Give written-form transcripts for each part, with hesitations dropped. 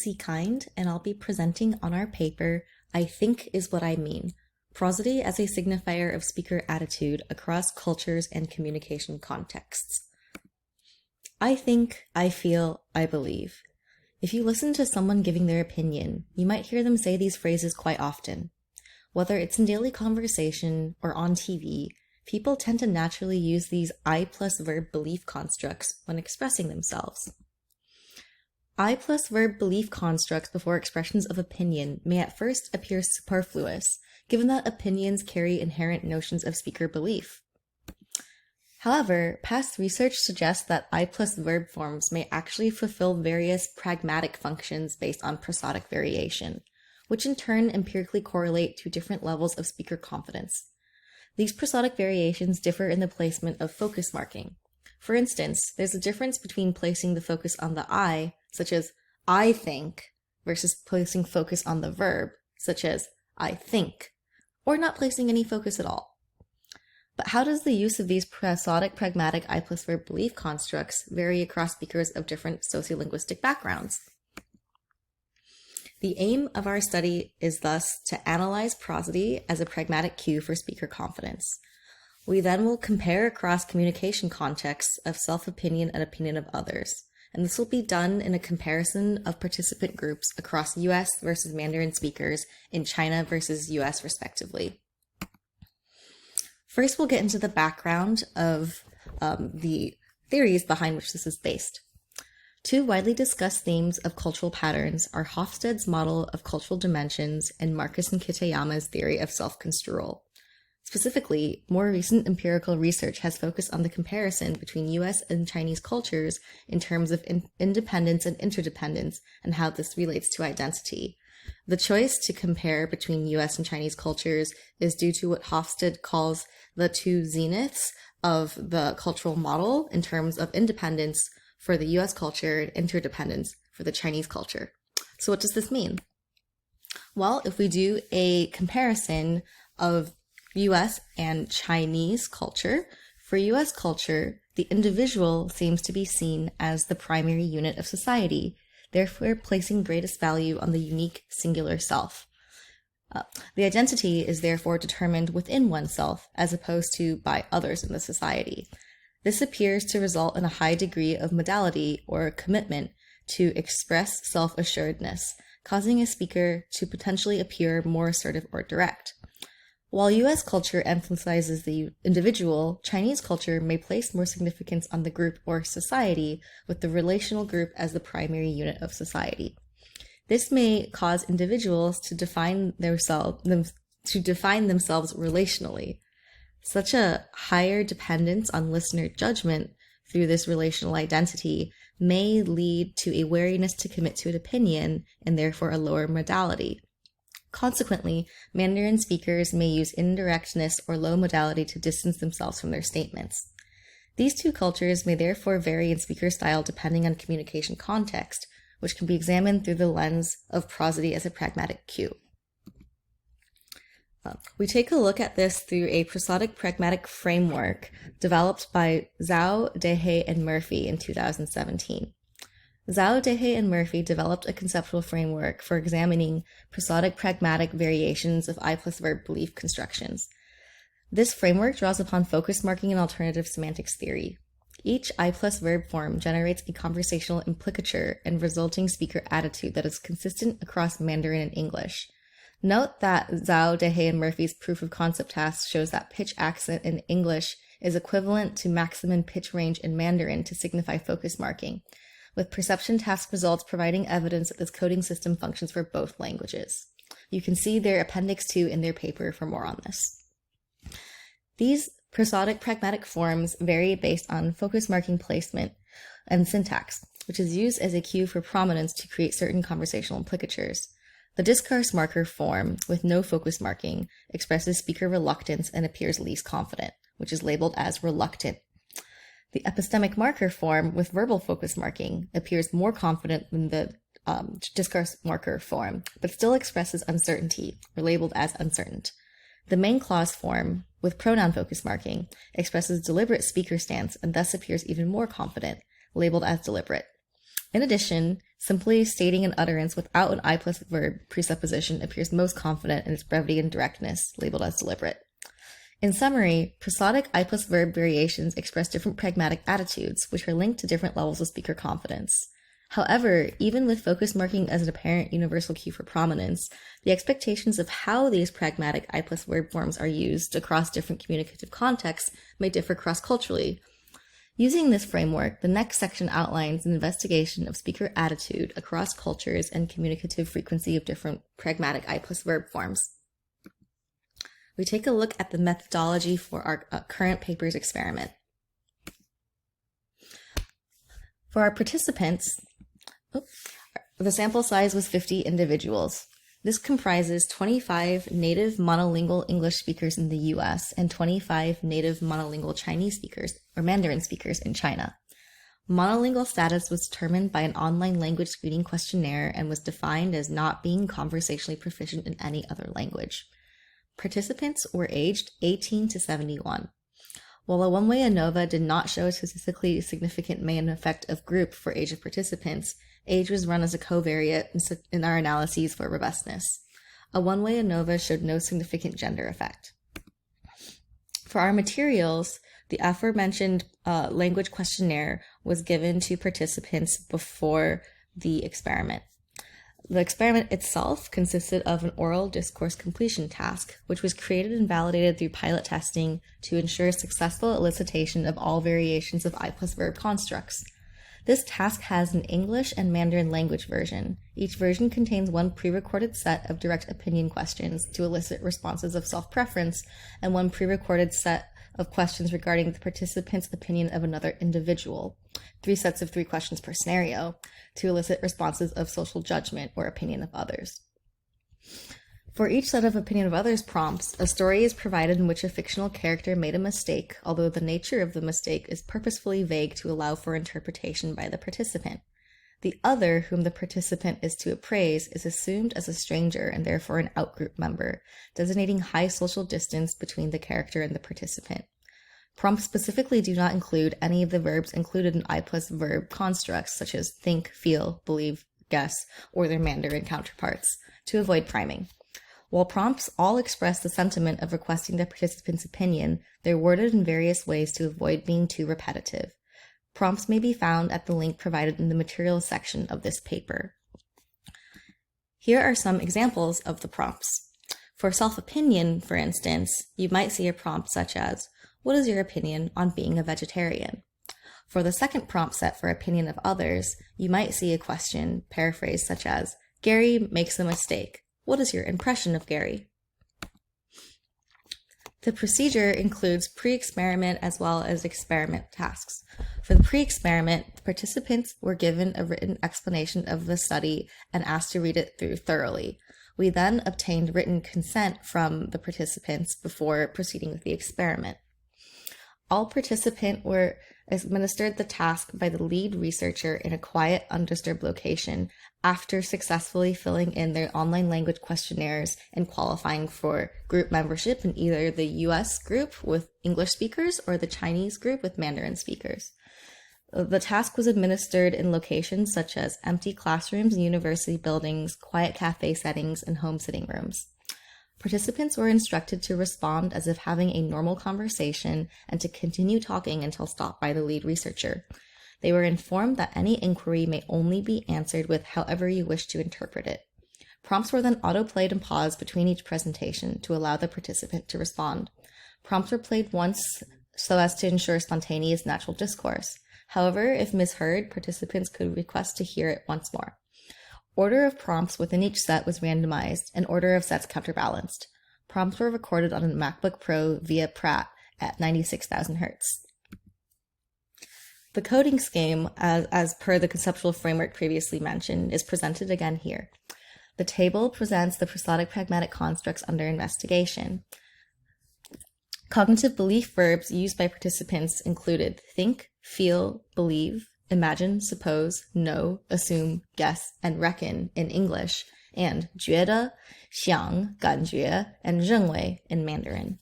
C. Kind, and I'll be presenting on our paper, I Think Is What I Mean, Prosody as a Signifier of Speaker Attitude Across Cultures and Communication Contexts. I think, I feel, I believe. If you listen to someone giving their opinion, you might hear them say these phrases quite often. Whether it's in daily conversation or on TV, people tend to naturally use these I plus verb belief constructs when expressing themselves. I plus verb belief constructs before expressions of opinion may at first appear superfluous, given that opinions carry inherent notions of speaker belief. However, past research suggests that I plus verb forms may actually fulfill various pragmatic functions based on prosodic variation, which in turn empirically correlate to different levels of speaker confidence. These prosodic variations differ in the placement of focus marking. For instance, there's a difference between placing the focus on the I, such as I think, versus placing focus on the verb, such as I think, or not placing any focus at all. But how does the use of these prosodic-pragmatic I plus verb belief constructs vary across speakers of different sociolinguistic backgrounds? The aim of our study is thus to analyze prosody as a pragmatic cue for speaker confidence. We then will compare across communication contexts of self-opinion and opinion of others, and this will be done in a comparison of participant groups across US versus Mandarin speakers in China versus US respectively. First, we'll get into the background of the theories behind which this is based. Two widely discussed themes of cultural patterns are Hofstede's model of cultural dimensions and Marcus and Kitayama's theory of self-construal. Specifically, more recent empirical research has focused on the comparison between US and Chinese cultures in terms of independence and interdependence and how this relates to identity. The choice to compare between US and Chinese cultures is due to what Hofstede calls the two zeniths of the cultural model in terms of independence for the US culture and interdependence for the Chinese culture. So what does this mean? Well, if we do a comparison of US and Chinese culture, for US culture, the individual seems to be seen as the primary unit of society, therefore placing greatest value on the unique singular self. The identity is therefore determined within oneself as opposed to by others in the society. This appears to result in a high degree of modality or commitment to express self-assuredness, causing a speaker to potentially appear more assertive or direct. While US culture emphasizes the individual, Chinese culture may place more significance on the group or society, with the relational group as the primary unit of society. This may cause individuals to define themselves relationally. Such a higher dependence on listener judgment through this relational identity may lead to a wariness to commit to an opinion and therefore a lower modality. Consequently, Mandarin speakers may use indirectness or low modality to distance themselves from their statements. These two cultures may therefore vary in speaker style depending on communication context, which can be examined through the lens of prosody as a pragmatic cue. We take a look at this through a Prosodic-pragmatic framework developed by Zhao, Dehe, and Murphy in 2017. Zhao, Dehe, and Murphy developed a conceptual framework for examining prosodic-pragmatic variations of I plus verb belief constructions. This framework draws upon focus marking and alternative semantics theory. Each I plus verb form generates a conversational implicature and resulting speaker attitude that is consistent across Mandarin and English. Note that Zhao, Dehe, and Murphy's proof of concept task shows that pitch accent in English is equivalent to maximum pitch range in Mandarin to signify focus marking, with perception task results providing evidence that this coding system functions for both languages. You can see their Appendix 2 in their paper for more on this. These prosodic-pragmatic forms vary based on focus marking placement and syntax, which is used as a cue for prominence to create certain conversational implicatures. The discourse marker form, with no focus marking, expresses speaker reluctance and appears least confident, which is labeled as reluctant. The epistemic marker form, with verbal focus marking, appears more confident than the discourse marker form, but still expresses uncertainty, or labeled as uncertain. The main clause form, with pronoun focus marking, expresses deliberate speaker stance and thus appears even more confident, labeled as deliberate. In addition, simply stating an utterance without an I plus verb presupposition appears most confident in its brevity and directness, labeled as deliberate. In summary, prosodic I plus verb variations express different pragmatic attitudes, which are linked to different levels of speaker confidence. However, even with focus marking as an apparent universal cue for prominence, the expectations of how these pragmatic I plus verb forms are used across different communicative contexts may differ cross-culturally. Using this framework, the next section outlines an investigation of speaker attitude across cultures and communicative frequency of different pragmatic I plus verb forms. We take a look at the methodology for our current paper's experiment. For our participants, the sample size was 50 individuals. This comprises 25 native monolingual English speakers in the US and 25 native monolingual Chinese speakers, or Mandarin speakers, in China. Monolingual status was determined by an online language screening questionnaire and was defined as not being conversationally proficient in any other language. Participants were aged 18 to 71. While a one-way ANOVA did not show a statistically significant main effect of group for age of participants, age was run as a covariate in our analyses for robustness. A one-way ANOVA showed no significant gender effect. For our materials, the aforementioned language questionnaire was given to participants before the experiment. The experiment itself consisted of an oral discourse completion task, which was created and validated through pilot testing to ensure successful elicitation of all variations of I plus verb constructs. This task has an English and Mandarin language version. Each version contains one pre-recorded set of direct opinion questions to elicit responses of self-preference and one pre-recorded set of questions regarding the participant's opinion of another individual, 3 sets of 3 questions per scenario, to elicit responses of social judgment or opinion of others. For each set of opinion of others prompts, a story is provided in which a fictional character made a mistake, although the nature of the mistake is purposefully vague to allow for interpretation by the participant. The other, whom the participant is to appraise, is assumed as a stranger and therefore an outgroup member, designating high social distance between the character and the participant. Prompts specifically do not include any of the verbs included in I plus verb constructs, such as think, feel, believe, guess, or their Mandarin counterparts, to avoid priming. While prompts all express the sentiment of requesting the participant's opinion, they're worded in various ways to avoid being too repetitive. Prompts may be found at the link provided in the materials section of this paper. Here are some examples of the prompts. For self-opinion, for instance, you might see a prompt such as, "What is your opinion on being a vegetarian?" For the second prompt set for opinion of others, you might see a question paraphrased such as, "Gary makes a mistake. What is your impression of Gary?" The procedure includes pre-experiment as well as experiment tasks. For the pre-experiment, participants were given a written explanation of the study and asked to read it through thoroughly. We then obtained written consent from the participants before proceeding with the experiment. All participants were administered the task by the lead researcher in a quiet, undisturbed location after successfully filling in their online language questionnaires and qualifying for group membership in either the US group with English speakers or the Chinese group with Mandarin speakers. The task was administered in locations such as empty classrooms and university buildings, quiet cafe settings, and home sitting rooms. Participants were instructed to respond as if having a normal conversation and to continue talking until stopped by the lead researcher. They were informed that any inquiry may only be answered with however you wish to interpret it. Prompts were then auto-played and paused between each presentation to allow the participant to respond. Prompts were played once so as to ensure spontaneous natural discourse. However, if misheard, participants could request to hear it once more. Order of prompts within each set was randomized, and order of sets counterbalanced. Prompts were recorded on a MacBook Pro via Pratt at 96,000 Hz. The coding scheme, as per the conceptual framework previously mentioned, is presented again here. The table presents the Prosodic-pragmatic constructs under investigation. Cognitive belief verbs used by participants included think, feel, believe, imagine, suppose, know, assume, guess, and reckon in English, and 觉得, 想, 感觉, and 认为 in Mandarin.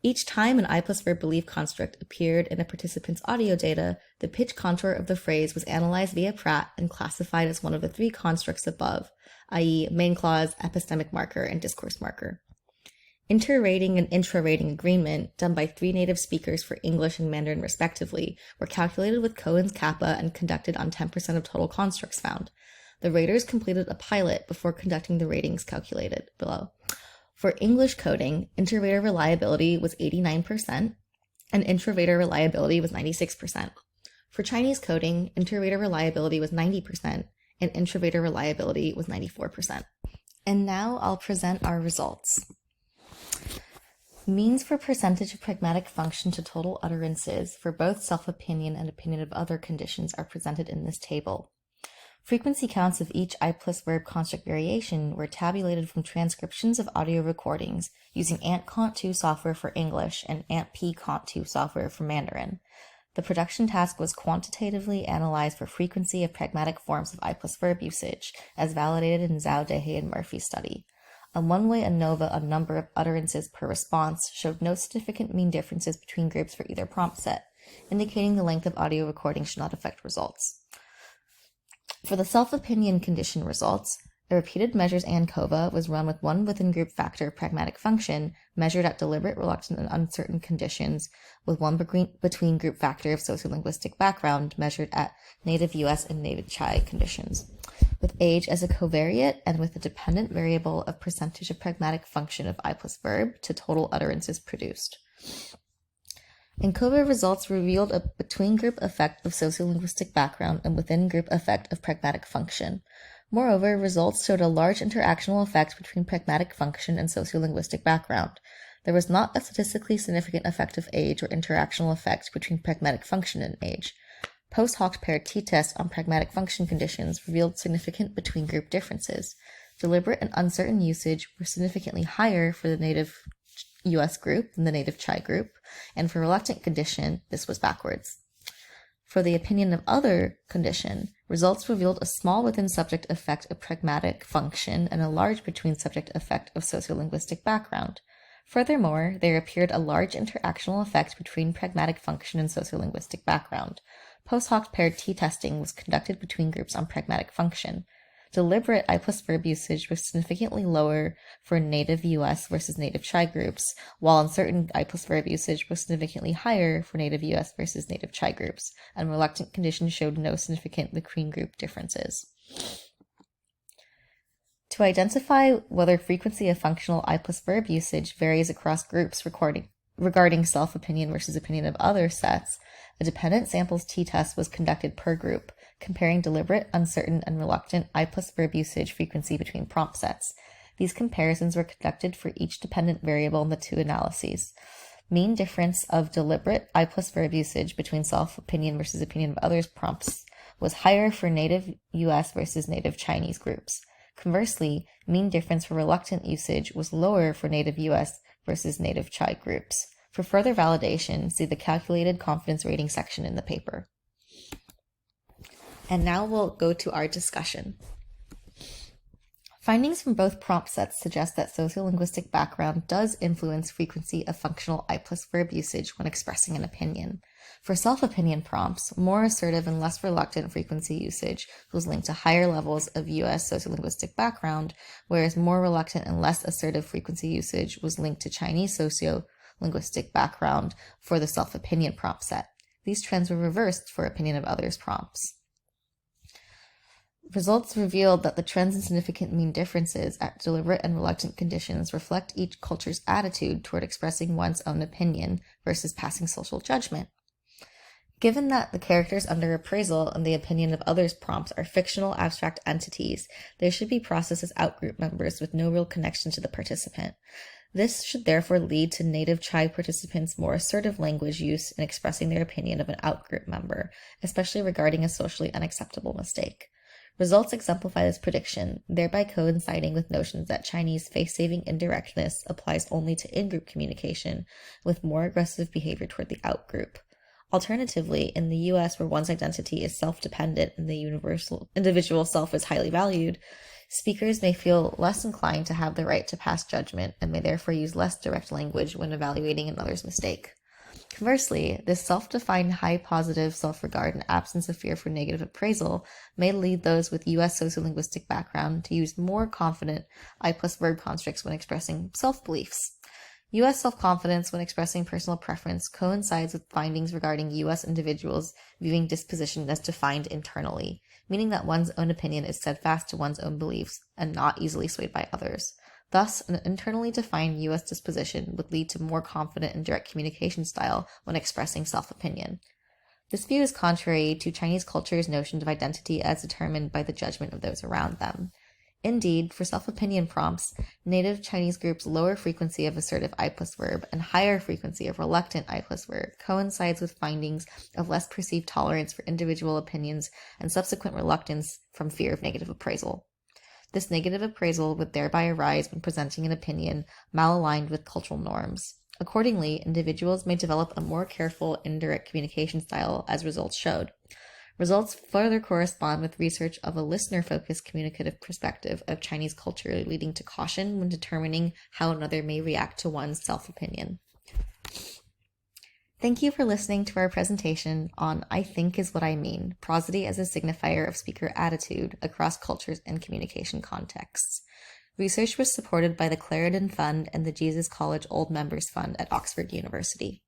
Each time an I plus verb belief construct appeared in a participant's audio data, The pitch contour of the phrase was analyzed via Pratt and classified as one of the three constructs above, i.e. main clause, epistemic marker, and discourse marker. Inter-rating and intra-rating agreement, done by 3 native speakers for English and Mandarin respectively, were calculated with Cohen's kappa and conducted on 10% of total constructs found. The raters completed a pilot before conducting the ratings calculated below. For English coding, inter-rater reliability was 89%, and intra-rater reliability was 96%. For Chinese coding, inter-rater reliability was 90%, and intra-rater reliability was 94%. And now I'll present our results. Means for percentage of pragmatic function to total utterances for both self-opinion and opinion of other conditions are presented in this table. Frequency counts of each I plus verb construct variation were tabulated from transcriptions of audio recordings using AntCont2 software for English and AntPcont2 software for Mandarin. The production task was quantitatively analyzed for frequency of pragmatic forms of I plus verb usage, as validated in Zhao, Dehe, and Murphy's study. A one-way ANOVA on number of utterances per response showed no significant mean differences between groups for either prompt set, indicating the length of audio recording should not affect results. For the self-opinion condition results, a repeated measures ANCOVA was run with one within-group factor of pragmatic function measured at deliberate, reluctant, and uncertain conditions, with one between-group factor of sociolinguistic background measured at native US and native Chai conditions, with age as a covariate and with a dependent variable of percentage of pragmatic function of I plus verb to total utterances produced. ANCOVA results revealed a between-group effect of sociolinguistic background and within-group effect of pragmatic function. Moreover, results showed a large interactional effect between pragmatic function and sociolinguistic background. There was not a statistically significant effect of age or interactional effect between pragmatic function and age. Post hoc paired t-tests on pragmatic function conditions revealed significant between-group differences. Deliberate and uncertain usage were significantly higher for the native US group than the native Chai group, and for reluctant condition, this was backwards. For the opinion of other condition, results revealed a small within subject effect of pragmatic function and a large between subject effect of sociolinguistic background. Furthermore, there appeared a large interactional effect between pragmatic function and sociolinguistic background. Post hoc paired t-testing was conducted between groups on pragmatic function. Deliberate I plus verb usage was significantly lower for native US versus native Chai groups, while uncertain I plus verb usage was significantly higher for native US versus native Chai groups, and reluctant conditions showed no significant between group differences. To identify whether frequency of functional I plus verb usage varies across groups regarding self-opinion versus opinion of other sets, a dependent samples t-test was conducted per group, comparing deliberate, uncertain, and reluctant I plus verb usage frequency between prompt sets. These comparisons were conducted for each dependent variable in the two analyses. Mean difference of deliberate I plus verb usage between self-opinion versus opinion of others prompts was higher for native US versus native Chinese groups. Conversely, mean difference for reluctant usage was lower for native US versus native Chai groups. For further validation, see the calculated confidence rating section in the paper. And now we'll go to our discussion. Findings from both prompt sets suggest that sociolinguistic background does influence frequency of functional I plus verb usage when expressing an opinion. For self-opinion prompts, more assertive and less reluctant frequency usage was linked to higher levels of US sociolinguistic background, whereas more reluctant and less assertive frequency usage was linked to Chinese sociolinguistic background for the self-opinion prompt set. These trends were reversed for opinion of others prompts. Results revealed that the trends and significant mean differences at deliberate and reluctant conditions reflect each culture's attitude toward expressing one's own opinion versus passing social judgment. Given that the characters under appraisal and the opinion of others prompts are fictional abstract entities, they should be processed as outgroup members with no real connection to the participant. This should therefore lead to native Chai participants' more assertive language use in expressing their opinion of an outgroup member, especially regarding a socially unacceptable mistake. Results exemplify this prediction, thereby coinciding with notions that Chinese face-saving indirectness applies only to in-group communication, with more aggressive behavior toward the outgroup. Alternatively, in the US, where one's identity is self-dependent and the individual self is highly valued, speakers may feel less inclined to have the right to pass judgment and may therefore use less direct language when evaluating another's mistake. Conversely, this self-defined high positive self-regard and absence of fear for negative appraisal may lead those with U.S. sociolinguistic background to use more confident I plus verb constructs when expressing self-beliefs. U.S. self-confidence when expressing personal preference coincides with findings regarding U.S. individuals viewing disposition as defined internally, meaning that one's own opinion is steadfast to one's own beliefs and not easily swayed by others. Thus, an internally defined U.S. disposition would lead to more confident and direct communication style when expressing self-opinion. This view is contrary to Chinese culture's notion of identity as determined by the judgment of those around them. Indeed, for self-opinion prompts, native Chinese groups' lower frequency of assertive I plus verb and higher frequency of reluctant I plus verb coincides with findings of less perceived tolerance for individual opinions and subsequent reluctance from fear of negative appraisal. This negative appraisal would thereby arise when presenting an opinion malaligned with cultural norms. Accordingly, individuals may develop a more careful indirect communication style, as results showed. Results further correspond with research of a listener-focused communicative perspective of Chinese culture, leading to caution when determining how another may react to one's self-opinion. Thank you for listening to our presentation on I Think Is What I Mean, prosody as a signifier of speaker attitude across cultures and communication contexts. Research was supported by the Clarendon Fund and the Jesus College Old Members Fund at Oxford University.